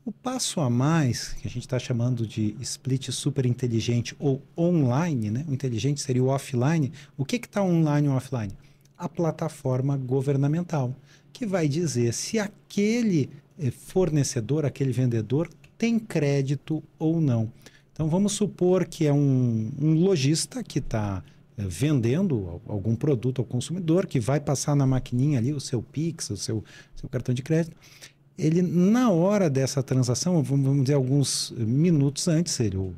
O passo a mais, que a gente está chamando de split super inteligente ou online, né? O inteligente seria o offline. O que está online ou offline? A plataforma governamental, que vai dizer se aquele fornecedor, aquele vendedor, tem crédito ou não. Então, vamos supor que é um lojista que está vendendo algum produto ao consumidor, que vai passar na maquininha ali o seu Pix, o seu cartão de crédito. ele, na hora dessa transação, vamos dizer, alguns minutos antes, ou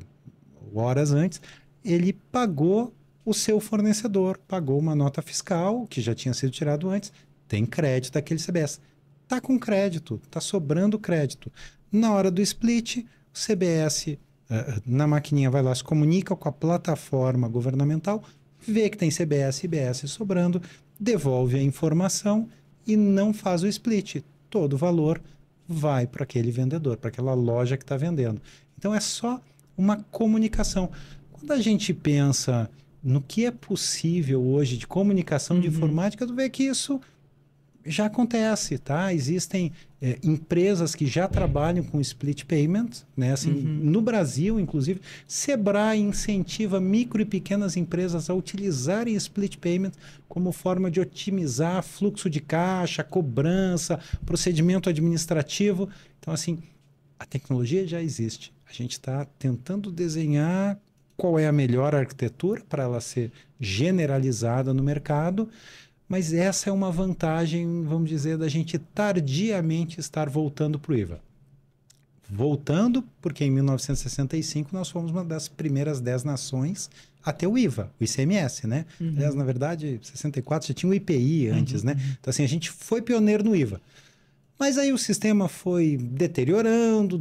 horas antes, ele pagou o seu fornecedor, pagou uma nota fiscal que já tinha sido tirado antes, tem crédito daquele CBS. Está com crédito, está sobrando crédito. Na hora do split, o CBS, na maquininha, vai lá, se comunica com a plataforma governamental, vê que tem CBS e IBS sobrando, devolve a informação e não faz o split. Todo o valor vai para aquele vendedor, para aquela loja que está vendendo. Então, é só uma comunicação. Quando a gente pensa no que é possível hoje de comunicação de informática, tu vê que isso já acontece, tá? Existem empresas que já trabalham com split payment, né? Assim, no Brasil, inclusive, Sebrae incentiva micro e pequenas empresas a utilizarem split payment como forma de otimizar fluxo de caixa, cobrança, procedimento administrativo. Então, assim, a tecnologia já existe. A gente está tentando desenhar qual é a melhor arquitetura para ela ser generalizada no mercado, mas essa é uma vantagem, vamos dizer, da gente tardiamente estar voltando para o IVA. Voltando, porque em 1965 nós fomos uma das primeiras 10 nações a ter o IVA, o ICMS, né? Aliás, na verdade, em 64 já tinha o IPI antes, né? Então, assim, a gente foi pioneiro no IVA. Mas aí o sistema foi deteriorando,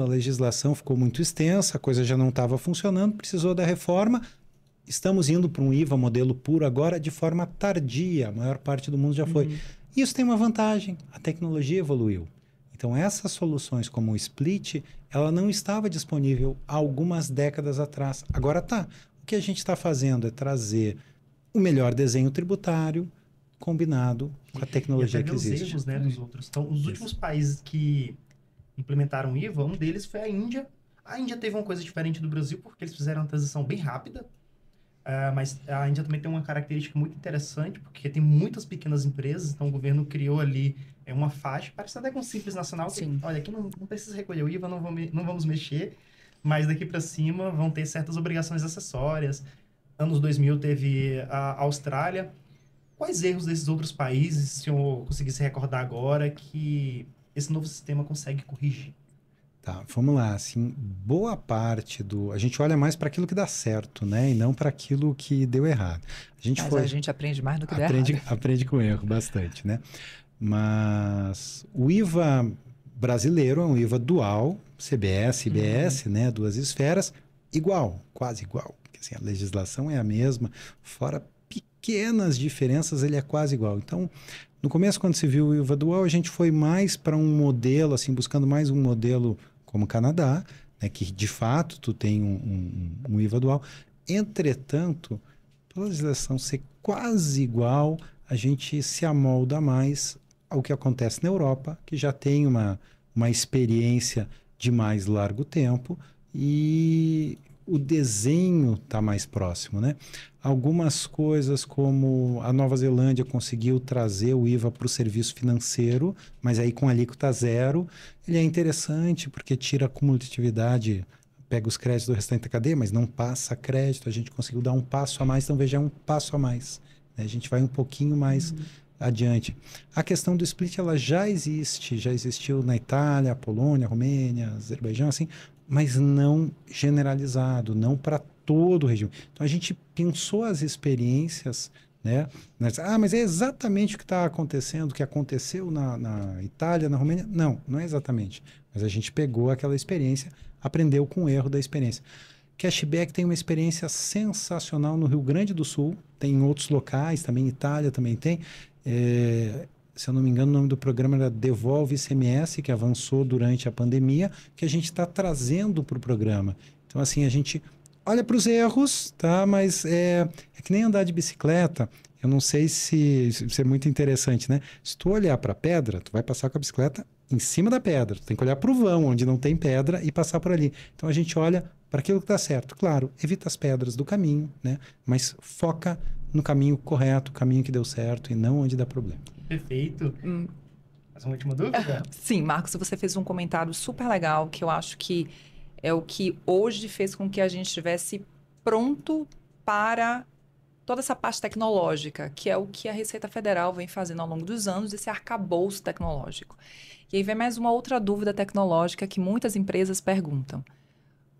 a legislação ficou muito extensa, a coisa já não estava funcionando, precisou da reforma. Estamos indo para um IVA modelo puro agora de forma tardia, a maior parte do mundo já foi. Isso tem uma vantagem, a tecnologia evoluiu. Então, essas soluções como o split, ela não estava disponível há algumas décadas atrás. Agora está. O que a gente está fazendo é trazer o melhor desenho tributário combinado com a tecnologia que existe. Os erros, né, dos outros. Então, os últimos países que implementaram o IVA, um deles foi a Índia. A Índia teve uma coisa diferente do Brasil, porque eles fizeram uma transição bem rápida. Mas a Índia também tem uma característica muito interessante, porque tem muitas pequenas empresas, então o governo criou ali uma faixa, parece até com o Simples Nacional, que, olha, aqui não precisa recolher o IVA, não vamos mexer, mas daqui para cima vão ter certas obrigações acessórias. Anos 2000 teve a Austrália. Quais erros desses outros países, se eu conseguisse recordar agora, que esse novo sistema consegue corrigir? Tá, vamos lá, assim, boa parte a gente olha mais para aquilo que dá certo, né, e não para aquilo que deu errado. A gente aprende mais do que deu errado. Aprende com erro bastante, né? Mas o IVA brasileiro é um IVA dual, CBS, IBS, né, duas esferas, igual, quase igual, porque assim, a legislação é a mesma, fora pequenas diferenças, ele é quase igual. Então, no começo, quando se viu o IVA dual, a gente foi mais para um modelo, assim, buscando mais um modelo como o Canadá, né, que de fato tu tem um IVA dual. Entretanto, pela legislação ser quase igual, a gente se amolda mais ao que acontece na Europa, que já tem uma experiência de mais largo tempo e o desenho está mais próximo, né? Algumas coisas como a Nova Zelândia conseguiu trazer o IVA para o serviço financeiro, mas aí com alíquota zero, ele é interessante porque tira a cumulatividade, pega os créditos do restante da cadeia, mas não passa crédito, a gente conseguiu dar um passo a mais, então veja, é um passo a mais, né? A gente vai um pouquinho mais adiante. A questão do split, ela já existiu na Itália, Polônia, Romênia, Azerbaijão, assim, mas não generalizado, não para todo o regime. Então, a gente pensou as experiências, né? Mas é exatamente o que está acontecendo, o que aconteceu na Itália, na Romênia? Não, não é exatamente. Mas a gente pegou aquela experiência, aprendeu com o erro da experiência. Cashback tem uma experiência sensacional no Rio Grande do Sul, tem em outros locais, também em Itália também tem. Se eu não me engano, o nome do programa era Devolve ICMS, que avançou durante a pandemia, que a gente está trazendo para o programa. Então, assim, a gente olha para os erros, tá? Mas é que nem andar de bicicleta. Eu não sei se é muito interessante, né? Se tu olhar para a pedra, tu vai passar com a bicicleta em cima da pedra. Tu tem que olhar para o vão, onde não tem pedra, e passar por ali. Então, a gente olha para aquilo que dá certo. Claro, evita as pedras do caminho, né? Mas foca no caminho correto, o caminho que deu certo, e não onde dá problema. Perfeito. Mais uma última dúvida? Sim, Marcos, você fez um comentário super legal, que eu acho que é o que hoje fez com que a gente estivesse pronto para toda essa parte tecnológica, que é o que a Receita Federal vem fazendo ao longo dos anos, esse arcabouço tecnológico. E aí vem mais uma outra dúvida tecnológica que muitas empresas perguntam.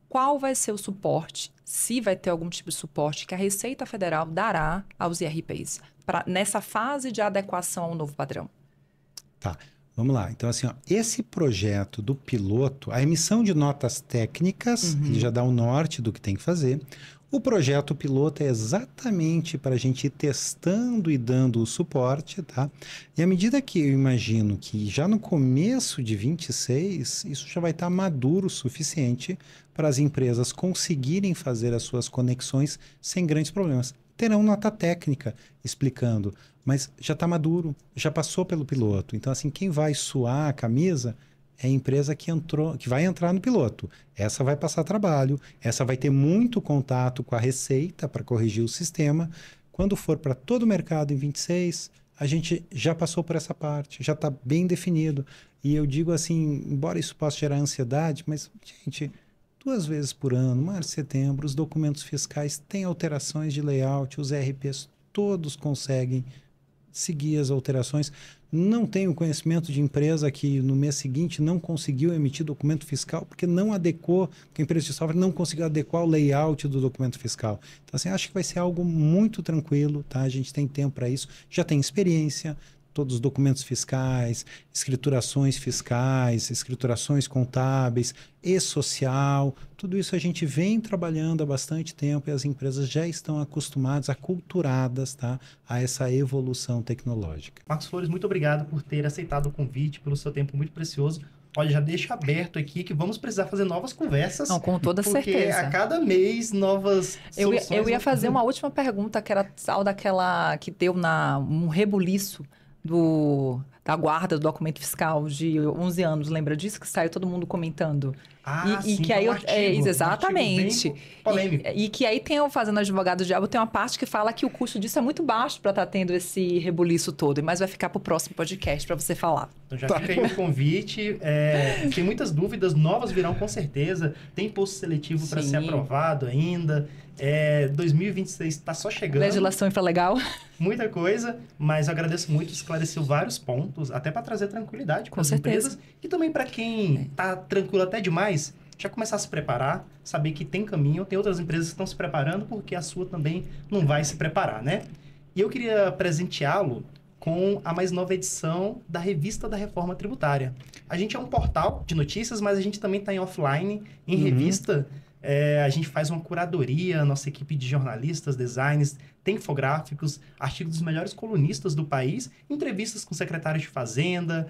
Qual vai ser o suporte, se vai ter algum tipo de suporte que a Receita Federal dará aos IRPs nessa fase de adequação ao novo padrão? Tá, vamos lá. Então, assim, ó, esse projeto do piloto, a emissão de notas técnicas, ele já dá o norte do que tem que fazer. O projeto piloto é exatamente para a gente ir testando e dando o suporte, tá? E à medida que eu imagino que já no começo de 26, isso já vai estar maduro o suficiente para as empresas conseguirem fazer as suas conexões sem grandes problemas. Terão nota técnica explicando, mas já está maduro, já passou pelo piloto. Então, assim, quem vai suar a camisa é a empresa que vai entrar no piloto. Essa vai passar trabalho, essa vai ter muito contato com a Receita para corrigir o sistema. Quando for para todo o mercado em 26, a gente já passou por essa parte, já está bem definido. E eu digo assim, embora isso possa gerar ansiedade, mas, gente, 2 vezes por ano, março e setembro, os documentos fiscais têm alterações de layout, os RPs todos conseguem seguir as alterações. Não tenho conhecimento de empresa que no mês seguinte não conseguiu emitir documento fiscal porque não adequou, porque a empresa de software não conseguiu adequar o layout do documento fiscal. Então, assim, acho que vai ser algo muito tranquilo, tá? A gente tem tempo para isso, já tem experiência, todos os documentos fiscais, escriturações fiscais, escriturações contábeis, e-social, tudo isso a gente vem trabalhando há bastante tempo e as empresas já estão acostumadas, aculturadas, tá, a essa evolução tecnológica. Marcos Flores, muito obrigado por ter aceitado o convite, pelo seu tempo muito precioso. Olha, já deixo aberto aqui que vamos precisar fazer novas conversas. Não, com toda certeza. Porque a cada mês, novas soluções. Eu ia fazer uma última pergunta, que era tal daquela que deu um rebuliço da guarda do documento fiscal de 11 anos. Lembra disso? Que saiu todo mundo comentando. Sim, que aí exatamente. Um polêmico. E que aí fazendo advogado do diabo, tem uma parte que fala que o custo disso é muito baixo para estar tendo esse rebuliço todo, mas vai ficar para o próximo podcast para você falar. Então já fica aí o convite. Tem muitas dúvidas, novas virão com certeza. Tem imposto seletivo para ser aprovado ainda. 2026 está só chegando. Legislação infralegal. Muita coisa, mas eu agradeço muito, esclareceu vários pontos, até para trazer tranquilidade para as empresas. E também para quem está tranquilo até demais, já começar a se preparar, saber que tem caminho, tem outras empresas que estão se preparando, porque a sua também não vai se preparar, né? E eu queria presenteá-lo com a mais nova edição da Revista da Reforma Tributária. A gente é um portal de notícias, mas a gente também está em offline, em revista. A gente faz uma curadoria, nossa equipe de jornalistas, designers, tem infográficos, artigos dos melhores colunistas do país, entrevistas com secretários de Fazenda,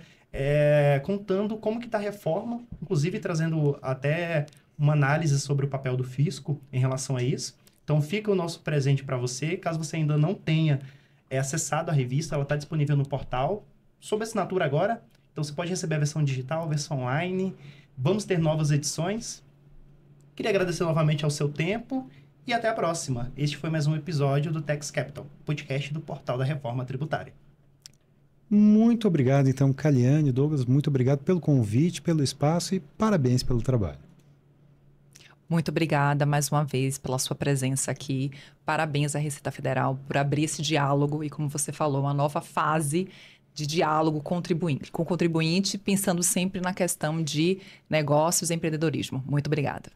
contando como que está a reforma, inclusive trazendo até uma análise sobre o papel do fisco em relação a isso. Então fica o nosso presente para você. Caso você ainda não tenha acessado a revista, ela está disponível no portal, sob assinatura agora. Então você pode receber a versão digital, a versão online. Vamos ter novas edições. Queria agradecer novamente ao seu tempo e até a próxima. Este foi mais um episódio do Tax Capital, podcast do Portal da Reforma Tributária. Muito obrigado, então, Caliane, Douglas, muito obrigado pelo convite, pelo espaço e parabéns pelo trabalho. Muito obrigada mais uma vez pela sua presença aqui. Parabéns à Receita Federal por abrir esse diálogo e, como você falou, uma nova fase de diálogo com o contribuinte, pensando sempre na questão de negócios e empreendedorismo. Muito obrigada.